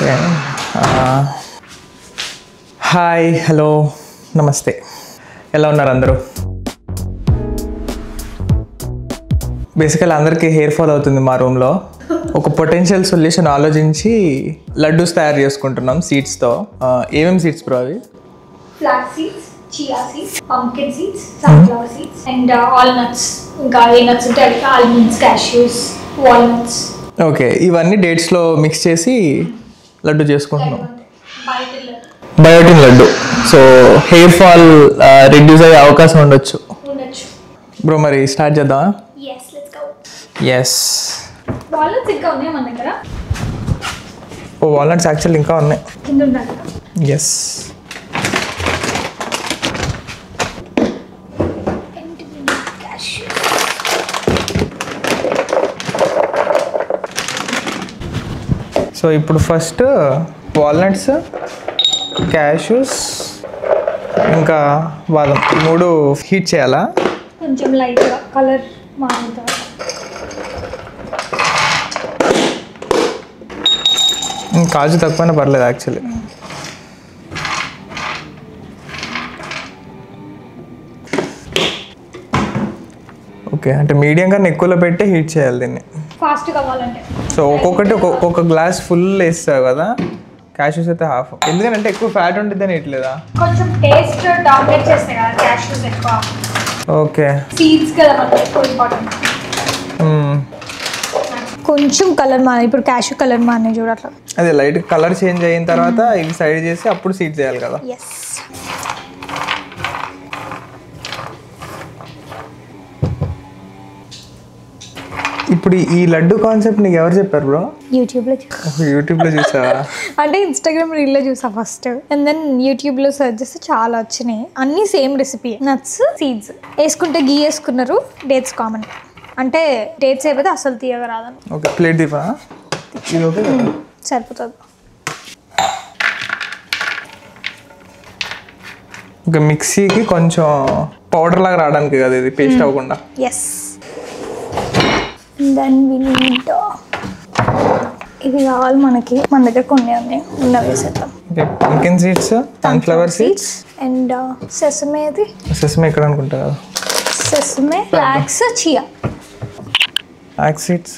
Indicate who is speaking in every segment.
Speaker 1: Okay. Hi, hello, నమస్తే. ఎలా ఉన్నారు అందరూ? బేసికల్ అందరికీ హెయిర్ ఫాల్ అవుతుంది మా రూమ్లో. ఒక పొటెన్షియల్ సొల్యూషన్ ఆలోచించి లడ్డూస్ తయారు చేసుకుంటున్నాం సీడ్స్తో. ఏమేమి సీడ్స్ బ్రో అవి?
Speaker 2: Flax seeds, chia seeds, pumpkin seeds, sunflower seeds and all nuts. ఇంకా ఏ నట్స్ అంటే ఆల్మండ్స్, క్యాష్యూస్, వాల్నట్స్.
Speaker 1: ఓకే, ఇవన్నీ డేట్స్లో మిక్స్ చేసి లడ్డు చేసుకుంటున్నాం. Biotin laddu. So hair fall reduce అయ్యే అవకాశం ఉండొచ్చు బ్రో. మరి స్టార్ట్ చేద్దామా? ఎస్.
Speaker 2: వాల్నట్స్ ఇంకా ఉన్నాయి మన దగ్గర.
Speaker 1: వాల్నట్స్ యాక్చువల్ ఇంకా ఉన్నాయి. ఎస్. సో ఇప్పుడు ఫస్ట్ వాల్నట్స్, క్యాష్యూస్ ఇంకా బాదం మూడు హీట్ చేయాలా?
Speaker 2: కొంచెం లైట్గా కలర్ మారుతుంది.
Speaker 1: కాజు తక్కువైనా పర్లేదు యాక్చువల్లీ. ఓకే, అంటే మీడియం కన్నా ఎక్కువలో పెట్టి హీట్ చేయాలి దీన్ని
Speaker 2: ఫాస్ట్ కావాలంటే.
Speaker 1: సో ఒక్కొక్కటి ఒక్కొక్క గ్లాస్ ఫుల్ వేస్తావు కదా. క్యాష్యూస్ అయితే హాఫ్, ఎందుకంటే ఎక్కువ ఫ్యాట్ ఉంటుంది అని ఇట్లేదా?
Speaker 2: కొంచెం టేస్ట్ డామినేట్ చేస్తాయి కదా క్యాష్యూస్ ఎక్కువ.
Speaker 1: ఓకే,
Speaker 2: సీడ్స్ కదా మనకి ఎక్కువ ఇంపార్టెంట్. కొంచెం కలర్ మానే, ఇప్పుడు క్యాష్యూ కలర్ మానే చూడట్లా.
Speaker 1: అదే లైట్ కలర్ చేంజ్ అయిన తర్వాత ఇవి సైడ్ చేసి అప్పుడు సీడ్ చేయాలి కదా.
Speaker 2: ఎస్.
Speaker 1: ఇప్పుడు ఈ లడ్డు కాన్సెప్ట్ నీకు ఎవరు చెప్పారు బ్రో? యూట్యూబ్లో చూసావా?
Speaker 2: అంటే ఇన్స్టాగ్రామ్ రీల్లో చూసా ఫస్ట్, అండ్ దెన్ యూట్యూబ్లో సెర్చ్ చేస్తే చాలా వచ్చినాయి. అన్నీ సేమ్ రెసిపీ. నట్స్, సీడ్స్ వేసుకుంటే గీ వేసుకున్నారు, డేట్స్ కామన్. అంటే డేట్స్ అయిపోతే అసలు తీయగా రాదని.
Speaker 1: ఓకే, ప్లేట్ దీపా ఇది. ఓకే,
Speaker 2: సరిపోతుంది.
Speaker 1: ఇంకా మిక్సీకి కొంచెం పౌడర్ లాగా రావడానికి కదా ఇది, పేస్ట్ అవ్వకుండా.
Speaker 2: ఎస్. దెన్ వి నీడ్ ఇది కావాలి మనకి. మన దగ్గర కొన్ని ఉన్నాయి, ఉన్న వేసేద్దాం.
Speaker 1: Okay, pumpkin seeds, sunflower seeds
Speaker 2: and sesame. అది
Speaker 1: సెసమే ఎక్కడ అనుకుంటా కదా.
Speaker 2: Sesame, flax, chia.
Speaker 1: Flax seeds,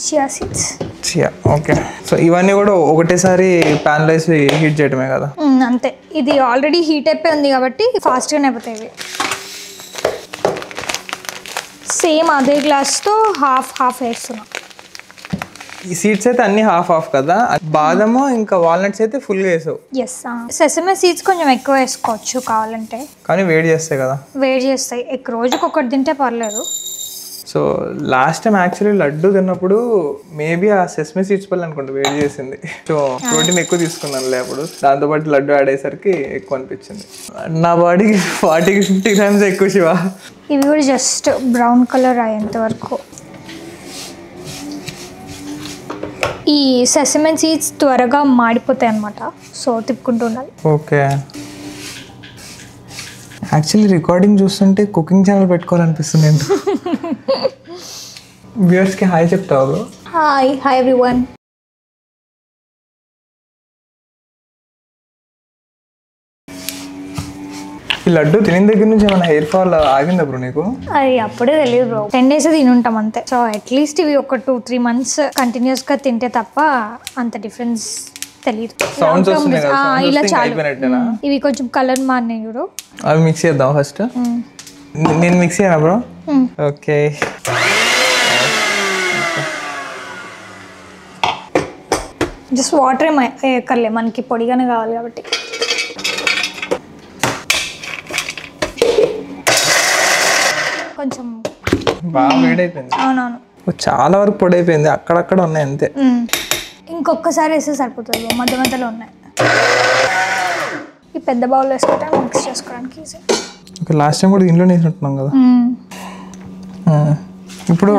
Speaker 2: chia seeds,
Speaker 1: chia. Okay, so ఇవన్నీ కూడా ఒకటేసారి ప్యాన్లో వేసి హీట్ చేయడమే కదా.
Speaker 2: అంతే. ఇది ఆల్రెడీ హీట్ అయిపోయి ఉంది కాబట్టి ఫాస్ట్గానే అయిపోతాయి ఇవి. సేమ్ అదే గ్లాస్తో హాఫ్ హాఫ్ వేస్తున్నాం.
Speaker 1: ఈ సీడ్స్ అయితే అన్ని హాఫ్ హాఫ్ కదా. బాదము ఇంకా వాల్నట్స్ అయితే ఫుల్గా వేసావు.
Speaker 2: ఎస్. సెసమే సీడ్స్ కొంచెం ఎక్కువ వేసుకోవచ్చు కావాలంటే,
Speaker 1: కానీ వేడి చేస్తాయి కదా.
Speaker 2: వేడి చేస్తాయి. రోజుకి ఒకటి తింటే పర్లేదు.
Speaker 1: So last time actually laddu తిన్నప్పుడు మేబీ ఆ సెస్మే సీడ్స్ పళ్ళు అనుకుంటా వేడి చేసింది. సో ప్రోటీన్ ఎక్కువ తీసుకున్నాను అప్పుడు. దాంతోపాటు లడ్డు యాడ్ అయ్యేసరికి ఎక్కువ అనిపించింది. నా బాడీకి 40-50 గ్రామ్స్ ఎక్కువ శివ.
Speaker 2: ఇవి కూడా జస్ట్ బ్రౌన్ కలర్ అయ్యేంత వరకు. ఈ సెసమెన్ సీడ్స్ త్వరగా మాడిపోతాయి అన్నమాట, సో తిప్పుకుంటూ ఉండాలి.
Speaker 1: ఓకే, యాక్చువల్లీ రికార్డింగ్ చూస్తుంటే కుకింగ్ ఛానల్ పెట్టుకోవాలనిపిస్తుంది. వ్యూవర్స్కి హాయ్ చెప్తావు?
Speaker 2: Hi everyone.
Speaker 1: ఈ లడ్డు తినిన దగ్గర నుంచి ఏమైనా హెయిర్ ఫాల్ ఆగిందా బ్రో నీకు?
Speaker 2: అది అప్పుడే తెలియదు బ్రో. 10 days తినుంటాం అంతే. సో అట్లీస్ట్ ఇవి ఒక 2-3 months కంటిన్యూస్గా తింటే తప్ప అంత డిఫరెన్స్ తెలియదు. ఇలా చాలు. ఇవి కొంచెం కలర్ మారినాయి చూడు.
Speaker 1: అవి మిక్స్ చేద్దాం ఫస్ట్. నేను మిక్స్ చేయనా బ్రో? ఓకే.
Speaker 2: జస్ట్ వాటర్ ఎక్కర్లే, మనకి పొడిగానే కావాలి కాబట్టి. కొంచెం
Speaker 1: బాగా వేడైపోయింది.
Speaker 2: అవునవును,
Speaker 1: చాలా వరకు పొడి అయిపోయింది. అక్కడక్కడ ఉన్నాయి అంతే.
Speaker 2: ఇంకొకసారి వేస్తే సరిపోతుంది. మధ్య మధ్యలో ఉన్నాయి. ఈ పెద్ద బౌల్ వేసుకుంటే మిక్స్ చేసుకోవడానికి ఈజీ.
Speaker 1: ఓకే, లాస్ట్ టైం కూడా దీంట్లో వేసినట్టున్నాం కదా. ఇప్పుడు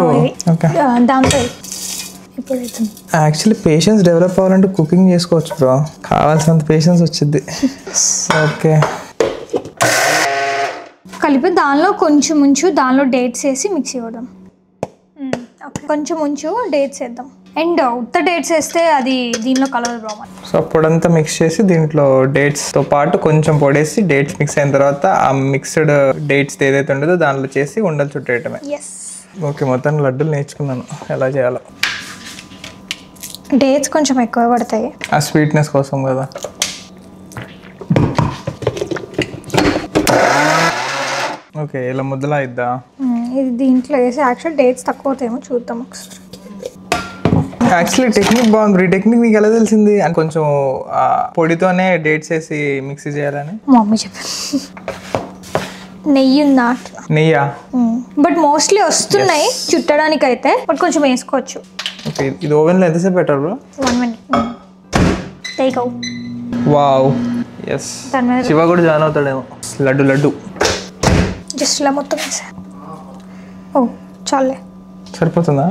Speaker 1: ఓకే,
Speaker 2: దాంతో ఇప్పుడు
Speaker 1: యాక్చువల్లీ పేషెన్స్ డెవలప్ అవ్వాలంటే కుకింగ్ చేసుకోవచ్చు బ్రో. కావాల్సినంత పేషెన్స్ వచ్చింది. ఓకే,
Speaker 2: కలిపి దానిలో కొంచెం దానిలో డేట్స్ వేసి మిక్స్ ఇవ్వడం. కొంచెం డేట్స్ వేద్దాం. అండ్ ఉత్త డేట్స్ వేస్తే అది దీనిలో కలర్ బ్రో.
Speaker 1: సో పొడంతా మిక్స్ చేసి దీంట్లో డేట్స్తో పాటు కొంచెం పొడేసి డేట్స్ మిక్స్ అయిన తర్వాత ఆ మిక్స్డ్ డేట్స్ ఏదైతే ఉండదో దాంట్లో చేసి ఉండలు చుట్టేయటమే. ఓకే, మొత్తం లడ్డూలు నేర్చుకున్నాను ఎలా చేయాలో.
Speaker 2: డేట్స్ కొంచెం ఎక్కువ పడతాయి
Speaker 1: ఆ స్వీట్నెస్ కోసం కదా. ఓకే, ఇలా ముద్దలా ఇద్దా.
Speaker 2: ఇది దీంట్లో వేసి యాక్చువల్ డేట్స్ తక్కువ అవుతాయేమో చూద్దాం ఒకసారి.
Speaker 1: యాక్చువల్లీ టెక్నిక్ బాగుంది. ఈ టెక్నిక్ నీకు ఎలా తెలిసింది? అని కొంచెం పొడితోనే డేట్స్ వేసి మిక్సీ చేయాలని
Speaker 2: మమ్మీ చెప్పారు. నెయ్యి ఉందా?
Speaker 1: నెయ్యా?
Speaker 2: బట్ మోస్ట్లీ వస్తున్నాయి చుట్టడానికి అయితే, బట్ కొంచెం వేసుకోవచ్చు.
Speaker 1: ఓకే, ఇది ఓవెన్లో ఎంతసేపు పెట్టారు bro?
Speaker 2: 1 minute. Take out.
Speaker 1: Wow, yes. Shiva కూడా జాయిన్ అవుతాడేమో. లడ్డు
Speaker 2: జస్ట్ ఇలా మొత్తం వేసా. ఓ చాలే,
Speaker 1: సరిపోతుందా?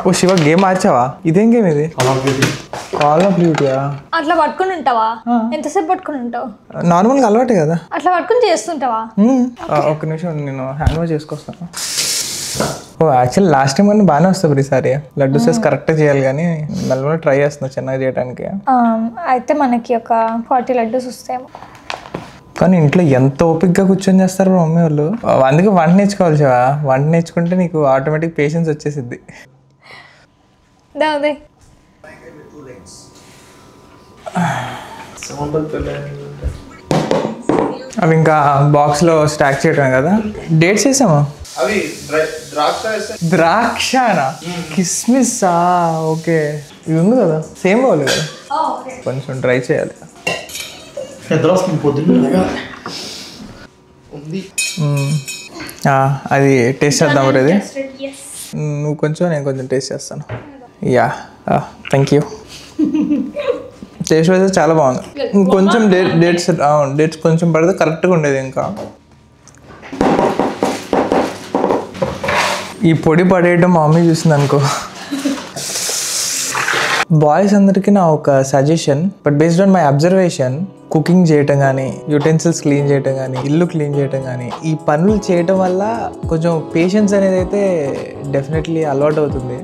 Speaker 1: ఓ శివ, గేమ్ ఆచావా? ఇదేం గేమ్ ఇది? కాల్ ఆఫ్ డ్యూటీయా?
Speaker 2: అట్లా పట్టుకుని ఉంటావా? ఎంతసేపు పట్టుకుని ఉంటావు?
Speaker 1: నార్మల్గా అలవాటే కదా.
Speaker 2: అట్లా పట్టుకుని చేస్తుంటావా?
Speaker 1: ఒక్క నిమిషం, నేను హ్యాండ్ వాష్ చేసుకొస్తాను. ఓ యాక్చువల్లీ లాస్ట్ టైం కానీ బాగానే వస్తుంది ఈసారి. లడ్డు సైజ్ కరెక్ట్గా చేయాలి కానీ మెల్లగా ట్రై చేస్తున్నా చిన్నగా చేయడానికి.
Speaker 2: అయితే మనకి ఒక 40 లడ్డూస్ వస్తాయేమో.
Speaker 1: కానీ ఇంట్లో ఎంత ఓపిక్గా కూర్చొని చేస్తారు మమ్మీ వాళ్ళు. అందుకే వంట నేర్చుకోవాలి శివ. వంట నేర్చుకుంటే నీకు ఆటోమేటిక్ పేషెన్స్ వచ్చేసిద్ది. అవి ఇంకా బాక్స్లో స్టాక్ చేయటం కదా. డేట్స్ వేసామా?
Speaker 3: అవి
Speaker 1: ద్రాక్షనా? కిస్మిస్సా? ఓకే, ఇవి ఉంది కదా, సేమ్ వాళ్ళు కదా. కొంచెం డ్రై చేయాలి. అది టేస్ట్ చేద్దాం మరి. అది నువ్వు కొంచెం, నేను కొంచెం టేస్ట్ చేస్తాను. Yeah, thank you. టేస్ట్ అయితే చాలా బాగుంది. ఇంకొంచెం డేట్స్ కొంచెం పడితే కరెక్ట్గా ఉండేది. ఇంకా ఈ పొడి పడేయడం మా మమ్మీ చూసింది అనుకో. బాయ్స్ అందరికీ నా ఒక suggestion, but based on my observation, cooking చేయటం కానీ, యూటెన్సిల్స్ క్లీన్ చేయటం కానీ, ఇల్లు క్లీన్ చేయటం కానీ, ఈ పనులు చేయటం వల్ల కొంచెం పేషెన్స్ అనేది అయితే డెఫినెట్లీ అలవాటు అవుతుంది.